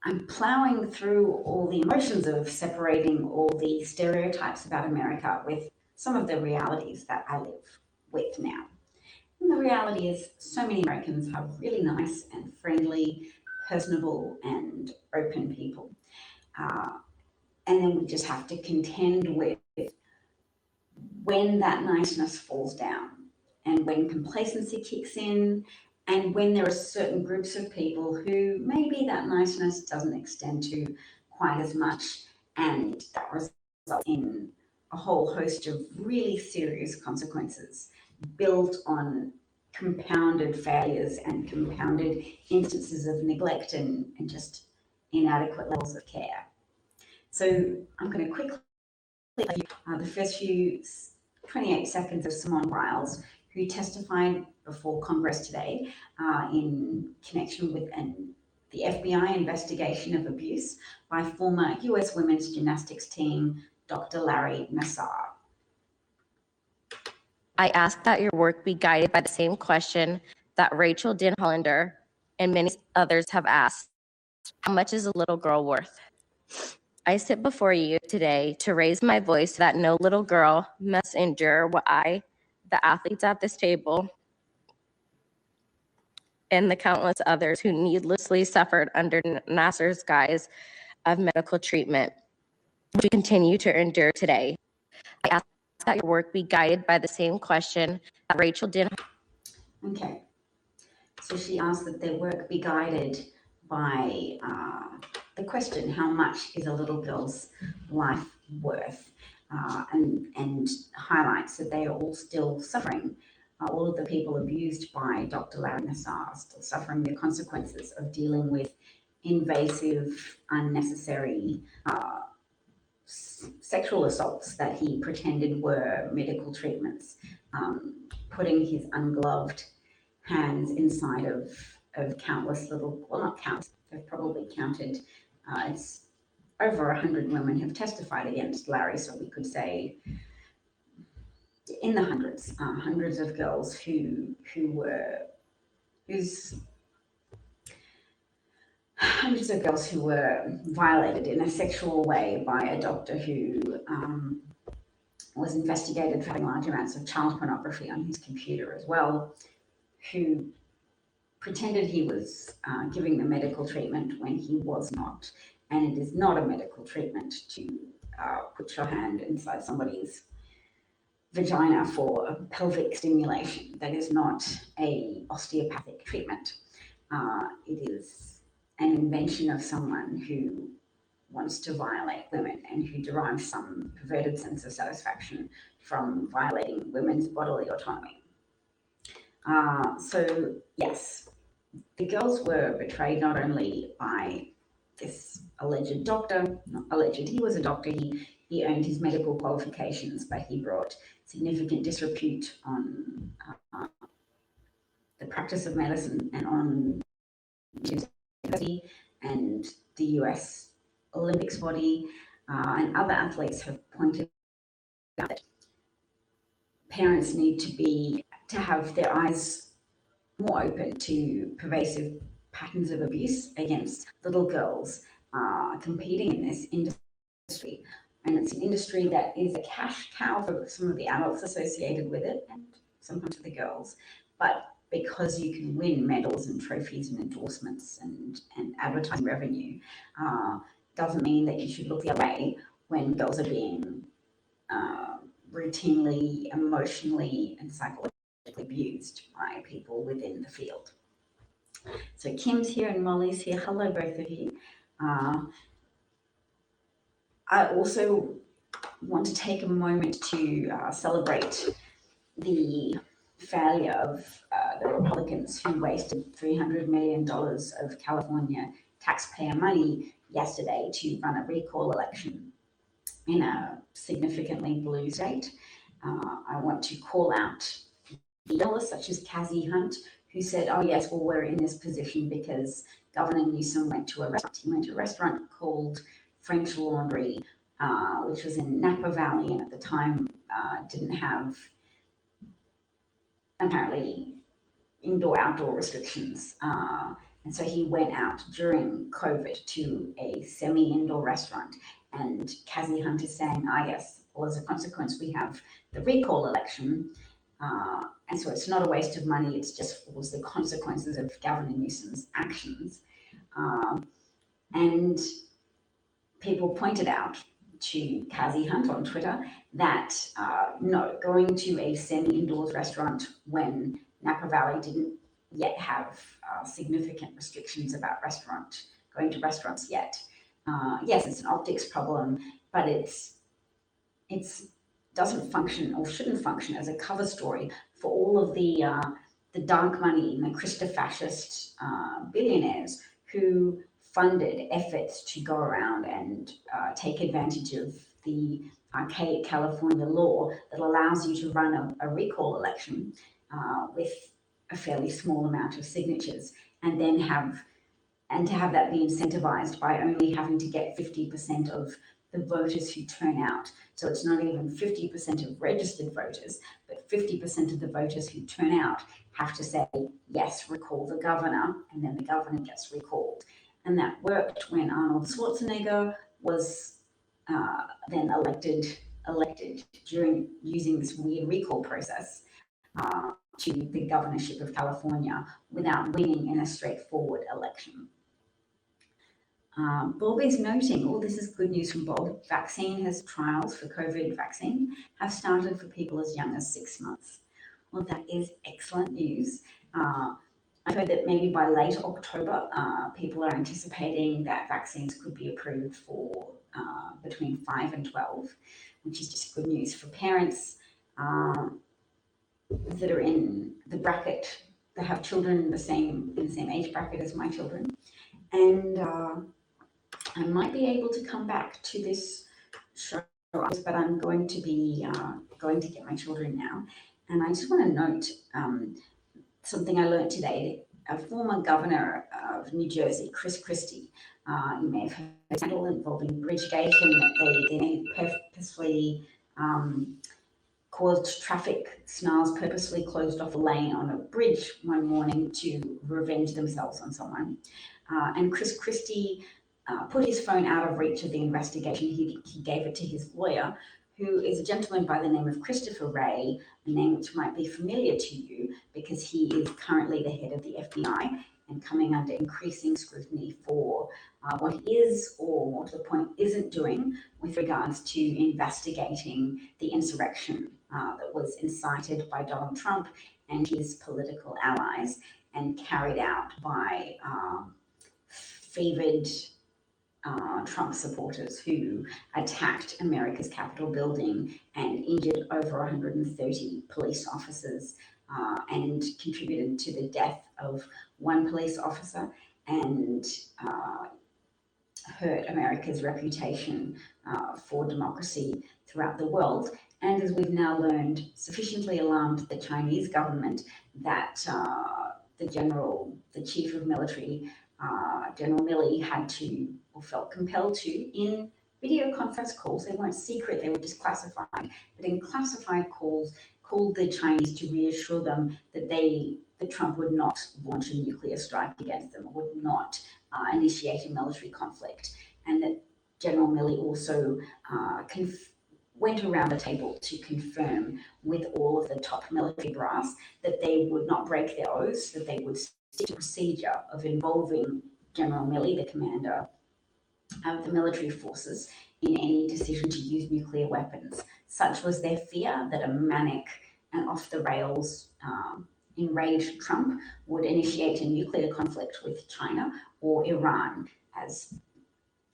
I'm plowing through all the emotions of separating all the stereotypes about America with some of the realities that I live with now. And the reality is, so many Americans are really nice and friendly, personable, and open people. Uh, and then we just have to contend with when that niceness falls down and when complacency kicks in and when there are certain groups of people who maybe that niceness doesn't extend to quite as much, and that results in a whole host of really serious consequences built on compounded failures and compounded instances of neglect and just inadequate levels of care. So I'm going to quickly the first few 28 seconds of Simone Biles, who testified before Congress today in connection with the FBI investigation of abuse by former US women's gymnastics team, Dr. Larry Nassar. I ask that your work be guided by the same question that Rachel Den Hollander and many others have asked. How much is a little girl worth? I sit before you today to raise my voice so that no little girl must endure what I, the athletes at this table, and the countless others who needlessly suffered under Nasser's guise of medical treatment, we continue to endure today. I ask that your work be guided by the same question that Rachel Den. Okay, so she asked that their work be guided by the question, how much is a little girl's life worth? And highlights that they are all still suffering. All of the people abused by Dr. Larry Nassar are still suffering the consequences of dealing with invasive, unnecessary sexual assaults that he pretended were medical treatments, putting his ungloved hands inside of countless little, well, not countless, they've probably counted, it's over 100 women have testified against Larry, so we could say in the hundreds, hundreds of girls whose hundreds of girls who were violated in a sexual way by a doctor who was investigated for having large amounts of child pornography on his computer as well, who pretended he was giving the medical treatment when he was not. And it is not a medical treatment to put your hand inside somebody's vagina for a pelvic stimulation. That is not a osteopathic treatment. It is an invention of someone who wants to violate women and who derives some perverted sense of satisfaction from violating women's bodily autonomy. So yes, the girls were betrayed not only by this alleged doctor, not alleged, he was a doctor, he earned his medical qualifications, but he brought significant disrepute on the practice of medicine and on university and the US Olympics body, and other athletes have pointed out that parents need to have their eyes more open to pervasive patterns of abuse against little girls competing in this industry. And it's an industry that is a cash cow for some of the adults associated with it and sometimes for the girls. But because you can win medals and trophies and endorsements and advertising revenue, doesn't mean that you should look the other way when girls are being routinely, emotionally, and psychologically abused by people within the field. So Kim's here and Molly's here. Hello, both of you. I also want to take a moment to celebrate the failure of the Republicans who wasted $300 million of California taxpayer money yesterday to run a recall election in a significantly blue state. I want to call out journalists such as Cassie Hunt, who said, oh yes, well, we're in this position because Governor Newsom went to a restaurant. He went to a restaurant called French Laundry, which was in Napa Valley, and at the time didn't have apparently indoor-outdoor restrictions. And And so he went out during COVID to a semi-indoor restaurant, and Kazi Hunt is saying, yes, well, as a consequence, we have the recall election. And so it's not a waste of money, it's just was the consequences of Governor Newsom's actions. And people pointed out to Kazi Hunt on Twitter that no, going to a semi-indoors restaurant when Napa Valley didn't yet have significant restrictions about going to restaurants yet. Yes, it's an optics problem, but it's doesn't function or shouldn't function as a cover story for all of the dark money and the Christo-fascist billionaires who funded efforts to go around and take advantage of the archaic California law that allows you to run a recall election with a fairly small amount of signatures, and then to have that be incentivized by only having to get 50% of the voters who turn out. So it's not even 50% of registered voters, but 50% of the voters who turn out have to say, yes, recall the governor, and then the governor gets recalled. And that worked when Arnold Schwarzenegger was then elected during using this weird recall process to the governorship of California without winning in a straightforward election. Bob is noting, this is good news from Bob, trials for COVID vaccine have started for people as young as 6 months. Well, that is excellent news. I've heard that maybe by late October, people are anticipating that vaccines could be approved for between 5 and 12, which is just good news for parents that are in the bracket, that have children in the same age bracket as my children. And I might be able to come back to this show, but I'm going to be going to get my children now. And I just want to note something I learned today. A former governor of New Jersey, Chris Christie, you may have heard a scandal involving Bridgegate, and they purposely caused traffic snarls, purposely closed off a lane on a bridge one morning to revenge themselves on someone. And Chris Christie put his phone out of reach of the investigation. He gave it to his lawyer, who is a gentleman by the name of Christopher Wray, a name which might be familiar to you because he is currently the head of the FBI and coming under increasing scrutiny for what he is, or more to the point, isn't doing with regards to investigating the insurrection that was incited by Donald Trump and his political allies and carried out by fevered Trump supporters who attacked America's Capitol building and injured over 130 police officers and contributed to the death of one police officer and hurt America's reputation for democracy throughout the world. And as we've now learned, sufficiently alarmed the Chinese government that the chief of military, General Milley, had to, or felt compelled to, in video conference calls, they weren't secret, they were just classified, but in classified calls, called the Chinese to reassure them that Trump would not launch a nuclear strike against them, or would not initiate a military conflict, and that General Milley also went around the table to confirm with all of the top military brass that they would not break their oaths, that they would stick to procedure of involving General Milley, the commander of the military forces, in any decision to use nuclear weapons. Such was their fear that a manic and off-the-rails enraged Trump would initiate a nuclear conflict with China or Iran, as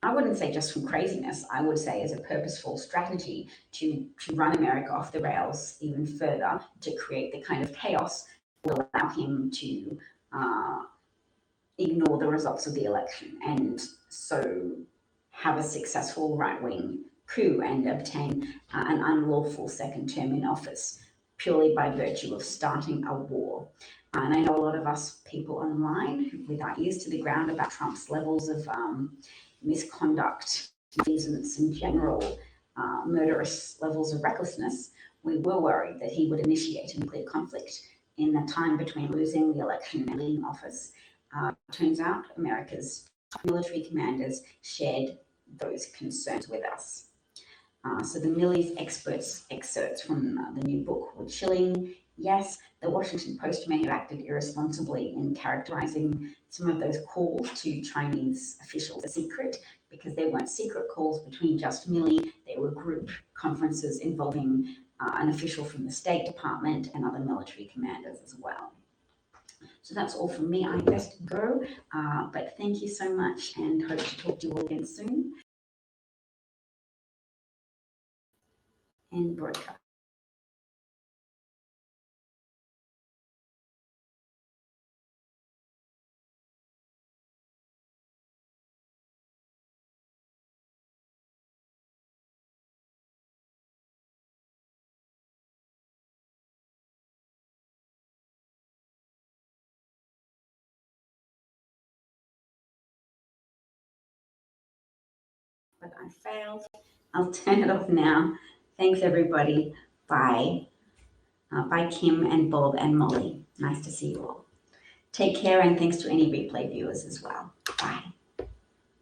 I wouldn't say just from craziness, I would say as a purposeful strategy to run America off the rails even further, to create the kind of chaos that will allow him to ignore the results of the election and so have a successful right-wing coup and obtain an unlawful second term in office purely by virtue of starting a war. And I know a lot of us people online with our ears to the ground about Trump's levels of misconduct, malfeasance, and general murderous levels of recklessness. We were worried that he would initiate a nuclear conflict in the time between losing the election and leaving office. Turns out America's military commanders shared those concerns with us. So the Millie's excerpts from the new book were chilling. Yes, the Washington Post may have acted irresponsibly in characterizing some of those calls to Chinese officials as secret, because they weren't secret calls between just Millie. They were group conferences involving an official from the State Department and other military commanders as well. So that's all from me. I best go, but thank you so much and hope to talk to you all again soon. And broadcast. But I failed. I'll turn it off now. Thanks, everybody. Bye. Bye, Kim and Bob and Molly. Nice to see you all. Take care, and thanks to any replay viewers as well. Bye.